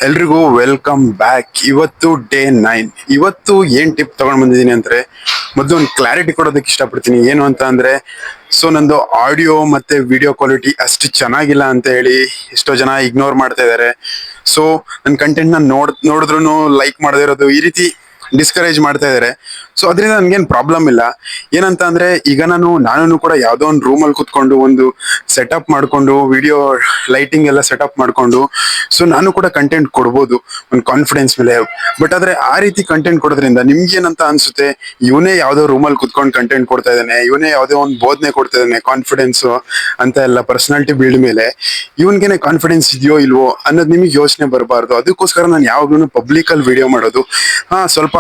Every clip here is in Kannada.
ಎಲ್ರಿಗೂ ವೆಲ್ಕಮ್ ಬ್ಯಾಕ್. ಇವತ್ತು ಡೇ 9. ಇವತ್ತು ಏನ್ ಟಿಪ್ ತಗೊಂಡ್ ಬಂದಿದ್ದೀನಿ ಅಂದ್ರೆ, ಮೊದಲು ಒಂದು ಕ್ಲಾರಿಟಿ ಕೊಡೋದಕ್ಕೆ ಇಷ್ಟಪಡ್ತೀನಿ. ಏನು ಅಂತ ಅಂದ್ರೆ, ಸೊ ನಂದು ಆಡಿಯೋ ಮತ್ತೆ ವಿಡಿಯೋ ಕ್ವಾಲಿಟಿ ಅಷ್ಟು ಚೆನ್ನಾಗಿಲ್ಲ ಅಂತ ಹೇಳಿ ಎಷ್ಟೋ ಜನ ಇಗ್ನೋರ್ ಮಾಡ್ತಾ ಇದ್ದಾರೆ. ಸೊ ನನ್ನ ಕಂಟೆಂಟ್ ನ ನೋಡಿದ್ರು ಲೈಕ್ ಮಾಡದೇ ಇರೋದು, ಈ ರೀತಿ ಡಿಸ್ಕರೇಜ್ ಮಾಡ್ತಾ ಇದ್ದಾರೆ. ಸೊ ಅದರಿಂದ ನನ್ಗೇನು ಪ್ರಾಬ್ಲಮ್ ಇಲ್ಲ. ಏನಂತ ಅಂದ್ರೆ, ಈಗ ನಾನು ಕೂಡ ಯಾವ್ದೋ ಒಂದು ರೂಮಲ್ಲಿ ಕುತ್ಕೊಂಡು ಒಂದು ಸೆಟಪ್ ಮಾಡ್ಕೊಂಡು ವಿಡಿಯೋ ಲೈಟಿಂಗ್ ಎಲ್ಲ ಸೆಟಪ್ ಮಾಡ್ಕೊಂಡು, ಸೊ ನಾನು ಕೂಡ ಕಂಟೆಂಟ್ ಕೊಡ್ಬೋದು ಒಂದು ಕಾನ್ಫಿಡೆನ್ಸ್ ಮೇಲೆ. ಬಟ್ ಆದ್ರೆ ಆ ರೀತಿ ಕಂಟೆಂಟ್ ಕೊಡೋದ್ರಿಂದ ನಿಮ್ಗೇನಂತ ಅನ್ಸುತ್ತೆ, ಇವನೇ ಯಾವ್ದೋ ರೂಮಲ್ಲಿ ಕುತ್ಕೊಂಡು ಕಂಟೆಂಟ್ ಕೊಡ್ತಾ ಇದ್ದಾನೆ, ಇವನೇ ಯಾವ್ದೋ ಒಂದು ಬೋಧನೆ ಕೊಡ್ತಾ ಇದ್ದಾನೆ ಕಾನ್ಫಿಡೆನ್ಸ್ ಅಂತ ಎಲ್ಲ ಪರ್ಸನಾಲಿಟಿ ಬಿಲ್ಡ್ ಮೇಲೆ, ಇವನ್ಗೇನೆ ಕಾನ್ಫಿಡೆನ್ಸ್ ಇದೆಯೋ ಇಲ್ವೋ ಅನ್ನೋದು ನಿಮಗೆ ಯೋಚನೆ ಬರಬಾರ್ದು. ಅದಕ್ಕೋಸ್ಕರ ನಾನು ಯಾವಾಗ್ಲೂ ಪಬ್ಲಿಕ್ ಅಲ್ಲಿ ವಿಡಿಯೋ ಮಾಡೋದು. ಸ್ವಲ್ಪ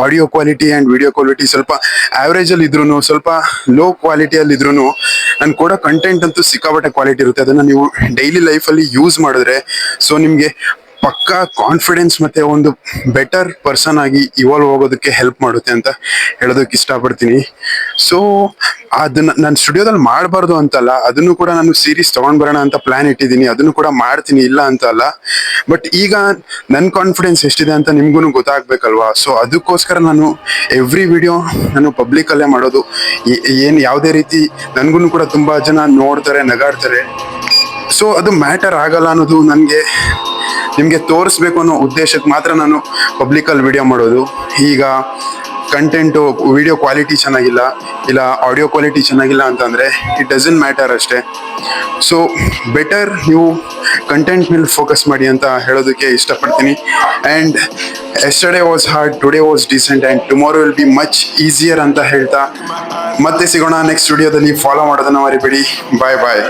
audio quality and video quality ಸ್ವಲ್ಪ ಆವರೇಜ್ ಅಲ್ಲಿ ಇದ್ರು, ಸ್ವಲ್ಪ ಲೋ ಕ್ವಾಲಿಟಿಯಲ್ಲಿ ಇದ್ರು, ನಾನು ಕೊಡೋ ಕಂಟೆಂಟ್ ಅಂತೂ ಸಿಕ್ಕಾಪಟ್ಟೆ ಕ್ವಾಲಿಟಿ ಇರುತ್ತೆ. ಅದನ್ನ ನೀವು ಡೈಲಿ ಲೈಫಲ್ಲಿ ಯೂಸ್ ಮಾಡಿದ್ರೆ, ಸೊ ನಿಮ್ಗೆ ಪಕ್ಕಾ ಕಾನ್ಫಿಡೆನ್ಸ್ ಮತ್ತೆ ಒಂದು ಬೆಟರ್ ಪರ್ಸನ್ ಆಗಿ ಇವಾಲ್ವ್ ಹೋಗೋದಕ್ಕೆ ಹೆಲ್ಪ್ ಮಾಡುತ್ತೆ ಅಂತ ಹೇಳೋದಕ್ಕೆ ಇಷ್ಟಪಡ್ತೀನಿ. ಸೊ ಅದನ್ನ ನಾನು ಸ್ಟುಡಿಯೋದಲ್ಲಿ ಮಾಡಬಾರ್ದು ಅಂತಲ್ಲ, ಅದನ್ನು ಕೂಡ ನಾನು ಸೀರೀಸ್ ತಗೊಂಡ್ ಬರೋಣ ಅಂತ ಪ್ಲಾನ್ ಇಟ್ಟಿದ್ದೀನಿ. ಅದನ್ನು ಕೂಡ ಮಾಡ್ತೀನಿ, ಇಲ್ಲ ಅಂತ ಅಲ್ಲ. ಬಟ್ ಈಗ ನನ್ನ ಕಾನ್ಫಿಡೆನ್ಸ್ ಎಷ್ಟಿದೆ ಅಂತ ನಿಮ್ಗೂ ಗೊತ್ತಾಗ್ಬೇಕಲ್ವಾ. ಸೊ ಅದಕ್ಕೋಸ್ಕರ ನಾನು ಎವ್ರಿ ವಿಡಿಯೋ ನಾನು ಪಬ್ಲಿಕ್ ಅಲ್ಲೇ ಮಾಡೋದು. ಏನ್ ಯಾವುದೇ ರೀತಿ ನನ್ಗೂ ಕೂಡ ತುಂಬಾ ಜನ ನೋಡ್ತಾರೆ, ನಗಾಡ್ತಾರೆ. ಸೊ ಅದು ಮ್ಯಾಟರ್ ಆಗಲ್ಲ ಅನ್ನೋದು ನನಗೆ ನಿಮಗೆ ತೋರಿಸ್ಬೇಕು ಅನ್ನೋ ಉದ್ದೇಶಕ್ಕೆ ಮಾತ್ರ ನಾನು ಪಬ್ಲಿಕಲ್ಲಿ ವಿಡಿಯೋ ಮಾಡೋದು. ಈಗ ಕಂಟೆಂಟು ವಿಡಿಯೋ ಕ್ವಾಲಿಟಿ ಚೆನ್ನಾಗಿಲ್ಲ, ಇಲ್ಲ ಆಡಿಯೋ ಕ್ವಾಲಿಟಿ ಚೆನ್ನಾಗಿಲ್ಲ ಅಂತಂದರೆ ಇಟ್ ಡಸಂಟ್ ಮ್ಯಾಟರ್ ಅಷ್ಟೇ. ಸೊ ಬೆಟರ್ ನೀವು ಕಂಟೆಂಟ್ ಮೇಲೆ ಫೋಕಸ್ ಮಾಡಿ ಅಂತ ಹೇಳೋದಕ್ಕೆ ಇಷ್ಟಪಡ್ತೀನಿ. And yesterday was hard, today was decent and tomorrow will be much easier ಅಂತ ಹೇಳ್ತಾ ಮತ್ತೆ ಸಿಗೋಣ ನೆಕ್ಸ್ಟ್ ವಿಡಿಯೋದಲ್ಲಿ. ಫಾಲೋ ಮಾಡೋದನ್ನ ಮರಿಬೇಡಿ. ಬಾಯ್ ಬಾಯ್.